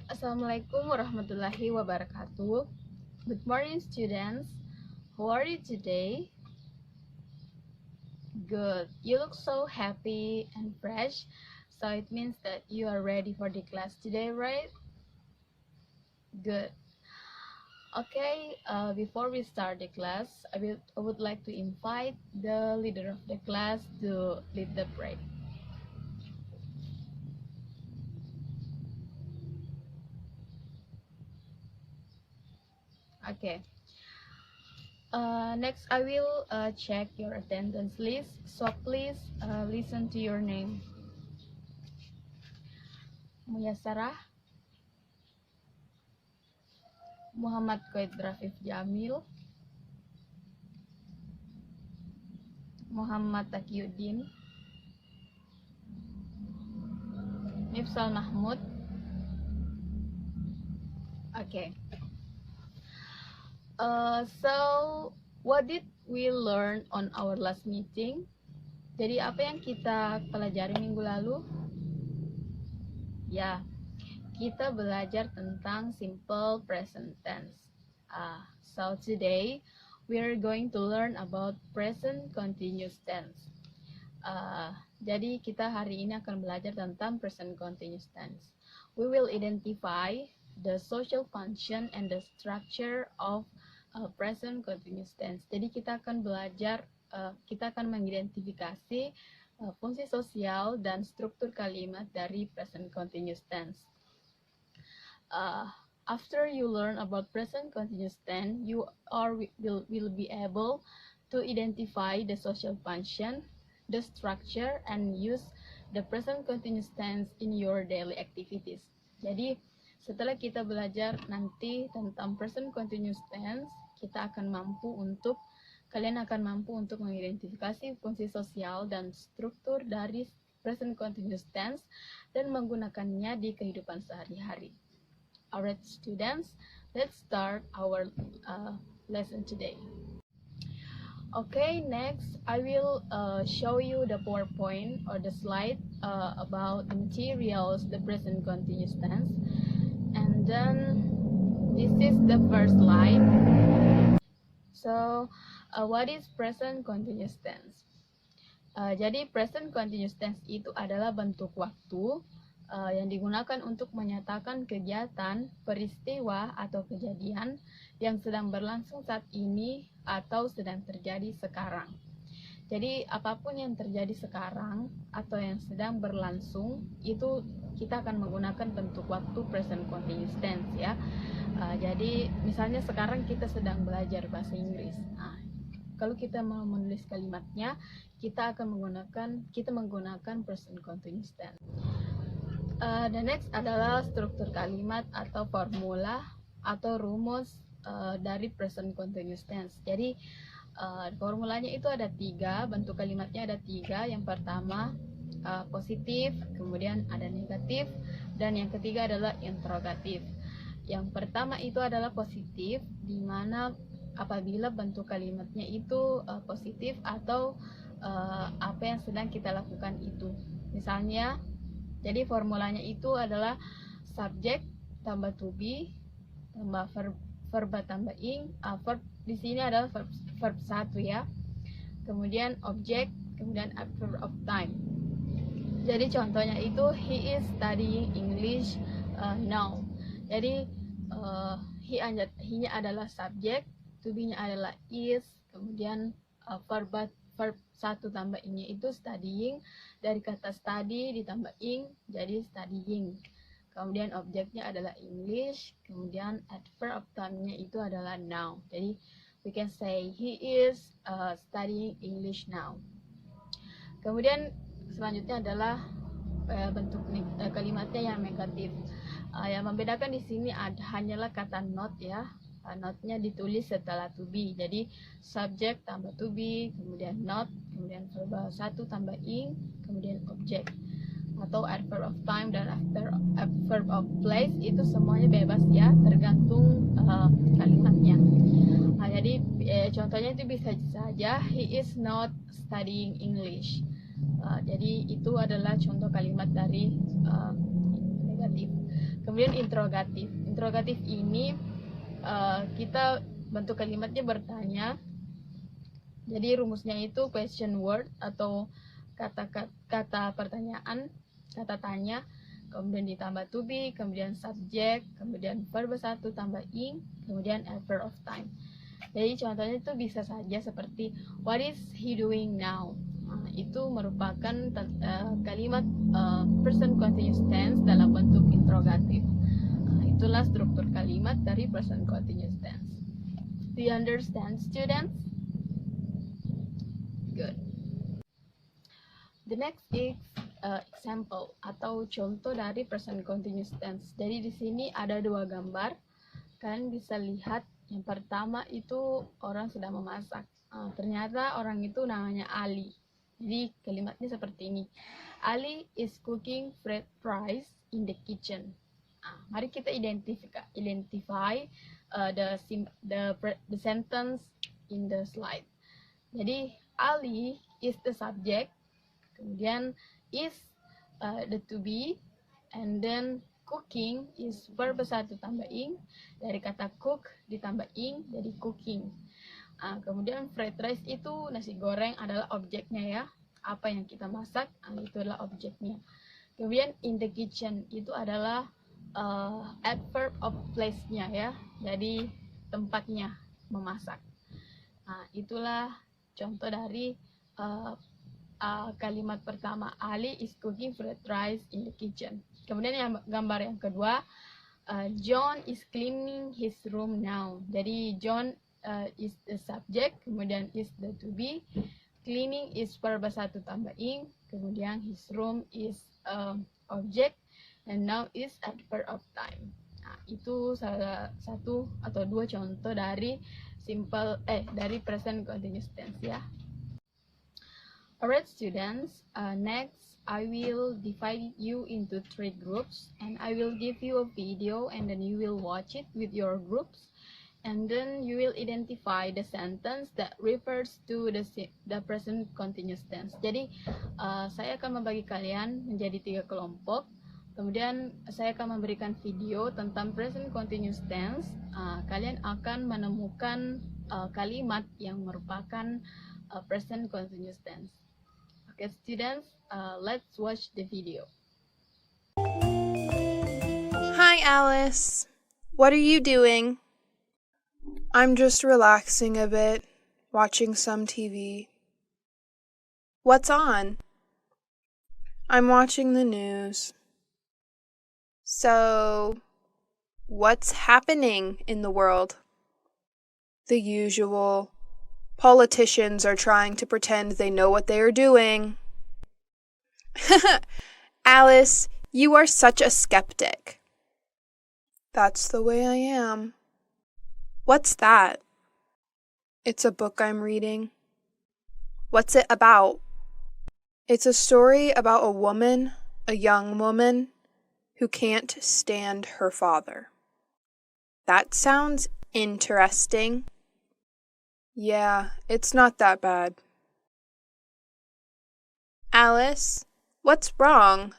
Assalamualaikum warahmatullahi wabarakatuh. Good morning, students. How are you today? Good. You look so happy and fresh. So it means that you are ready for the class today, right? Good. Okay, before we start the class, I would like to invite the leader of the class to lead the prayer. Okay. Next, I will check your attendance list. So please listen to your name. Muyasarah, Muhammad Koid Rafif Jamil, Muhammad Taqiyuddin, Mifsal Mahmud. Okay. So what did we learn on our last meeting? Jadi apa yang kita pelajari minggu lalu? Ya, kita belajar tentang simple present tense. So today we are going to learn about present continuous tense. Jadi kita hari ini akan belajar tentang present continuous tense. We will identify the social function and the structure of present continuous tense. Jadi kita akan belajar, kita akan mengidentifikasi fungsi sosial dan struktur kalimat dari present continuous tense. After you learn about present continuous tense, you will be able to identify the social function, the structure, and use the present continuous tense in your daily activities. Jadi setelah kita belajar nanti tentang present continuous tense, kalian akan mampu untuk mengidentifikasi fungsi sosial dan struktur dari present continuous tense dan menggunakannya di kehidupan sehari-hari. Alright, students, let's start our lesson today. Okay, next I will show you the PowerPoint or the slide about the materials, the present continuous tense. And then this is the first slide. So what is present continuous tense? Jadi present continuous tense itu adalah bentuk waktu yang digunakan untuk menyatakan kegiatan, peristiwa, atau kejadian yang sedang berlangsung saat ini atau sedang terjadi sekarang. Jadi apapun yang terjadi sekarang atau yang sedang berlangsung itu kita akan menggunakan bentuk waktu present continuous tense ya. Jadi misalnya sekarang kita sedang belajar bahasa Inggris. Kalau kita mau menulis kalimatnya, kita menggunakan present continuous tense. The next adalah struktur kalimat atau formula atau rumus dari present continuous tense. Jadi formulanya itu ada 3, bentuk kalimatnya ada 3. Yang pertama positif, kemudian ada negatif, dan yang ketiga adalah interrogatif. Yang pertama itu adalah positif, di mana apabila bentuk kalimatnya itu positif atau apa yang sedang kita lakukan itu. Misalnya, jadi formulanya itu adalah subjek tambah to be tambah verba tambah ing. Verb di sini adalah verb 1 ya. Kemudian objek, kemudian adverb of time. Jadi contohnya itu he is studying English now. Jadi he-nya adalah subjek, to be-nya adalah is, kemudian verb 1 tambah ing-nya itu studying, dari kata study ditambah ing jadi studying. Kemudian objeknya adalah English, kemudian adverb of time-nya itu adalah now. Jadi we can say he is studying English now. Kemudian selanjutnya adalah bentuk kalimatnya yang negatif. Yang membedakan di sini hanyalah kata not ya. Not-nya ditulis setelah to be. Jadi subjek tambah to be, kemudian not, kemudian verb 1 tambah ing, kemudian objek. Atau adverb of time dan adverb of place itu semuanya bebas ya, tergantung kalimatnya. Jadi contohnya itu bisa saja he is not studying English. Jadi itu adalah contoh kalimat dari negatif. Kemudian interrogatif. Interrogatif ini kita bentuk kalimatnya bertanya. Jadi rumusnya itu question word atau kata pertanyaan, kata tanya, kemudian ditambah to be, kemudian subject, kemudian verb 1 tambah ing, kemudian adverb of time. Jadi contohnya itu bisa saja seperti what is he doing now? Nah, itu merupakan kalimat present continuous tense dalam bentuk interrogatif. Nah, itulah struktur kalimat dari present continuous tense. Do you understand, students? Good. The next is example atau contoh dari present continuous tense. Jadi di sini ada dua gambar. Kalian bisa lihat yang pertama itu orang sedang memasak. Ternyata orang itu namanya Ali. Jadi kalimatnya seperti ini. Ali is cooking fried rice in the kitchen. Mari kita identify the sentence in the slide. Jadi Ali is the subject, kemudian is the to be, and then cooking is verb 1 tambah ing, dari kata cook ditambah ing jadi cooking. Kemudian fried rice itu nasi goreng adalah objeknya ya, apa yang kita masak itu adalah objeknya. Kemudian in the kitchen itu adalah adverb of place-nya ya, jadi tempatnya memasak. Itulah contoh dari kalimat pertama, Ali is cooking fried rice in the kitchen. Kemudian yang gambar yang kedua, John is cleaning his room now. Jadi John is the subject, kemudian is the to be, cleaning is verb 1 tambah ing, kemudian his room is object, and now is adverb of time. Itu salah satu atau dua contoh dari dari present continuous tense ya. Alright students, next I will divide you into 3 groups, and I will give you a video, and then you will watch it with your groups, and then you will identify the sentence that refers to the present continuous tense. Jadi saya akan membagi kalian menjadi 3 kelompok. Kemudian saya akan memberikan video tentang present continuous tense. Kalian akan menemukan kalimat yang merupakan present continuous tense. Okay, students, let's watch the video. Hi, Alice. What are you doing? I'm just relaxing a bit, watching some TV. What's on? I'm watching the news. So, what's happening in the world? The usual. Politicians are trying to pretend they know what they are doing. Alice, you are such a skeptic. That's the way I am. What's that? It's a book I'm reading. What's it about? It's a story about a young woman, who can't stand her father. That sounds interesting. Yeah, it's not that bad. Alice, what's wrong?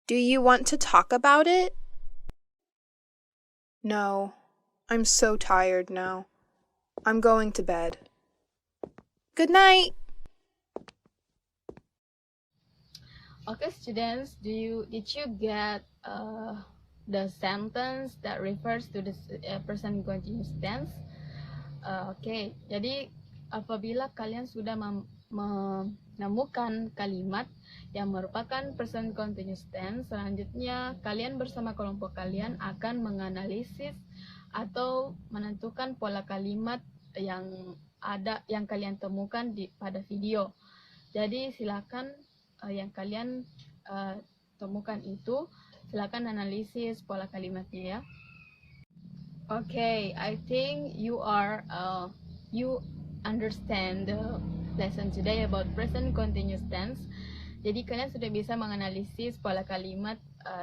Do you want to talk about it? No, I'm so tired now. I'm going to bed. Good night. Okay, students, did you get the sentence that refers to the present continuous tense? Oke, jadi apabila kalian sudah menemukan kalimat yang merupakan present continuous tense, selanjutnya kalian bersama kelompok kalian akan menganalisis atau menentukan pola kalimat yang kalian temukan pada video. Jadi silakan yang kalian temukan itu, silakan analisis pola kalimatnya ya. Okay, I think you understand the lesson today about present continuous tense. Jadi kalian sudah bisa menganalisis pola kalimat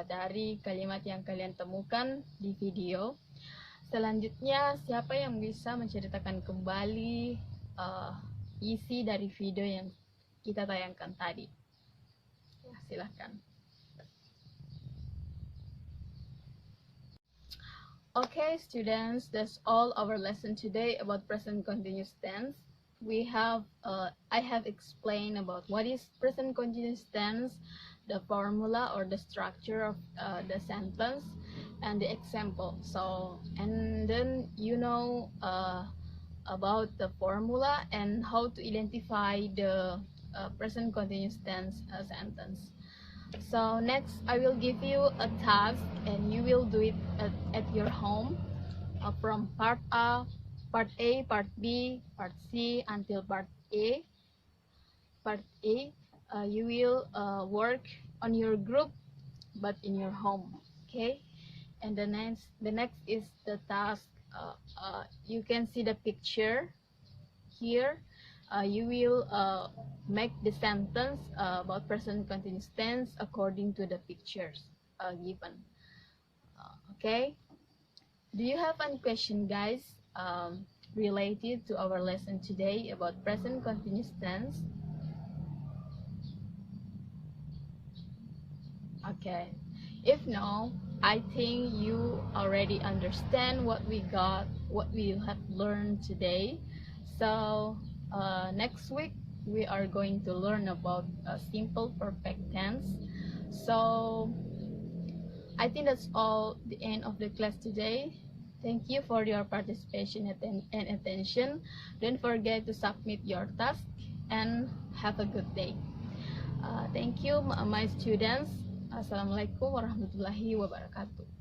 dari kalimat yang kalian temukan di video. Selanjutnya, siapa yang bisa menceritakan kembali isi dari video yang kita tayangkan tadi? Ya, silahkan. Okay, students, that's all our lesson today about present continuous tense. I have explained about what is present continuous tense, the formula or the structure of the sentence, and the example. So, and then about the formula and how to identify the present continuous tense sentence. So next, I will give you a task and you will do it at your home from part A, part B, part C until part A. Part A, you will work on your group but in your home, okay? And the next is the task. You can see the picture here. You will make the sentence about present continuous tense according to the pictures given. Okay, do you have any question, guys, related to our lesson today about present continuous tense? Okay, if no, I think you already understand what we have learned today. So next week we are going to learn about simple perfect tense. So I think that's all the end of the class today. Thank you for your participation and attention. Don't forget to submit your task and have a good day. Thank you, my students. Assalamualaikum warahmatullahi wabarakatuh.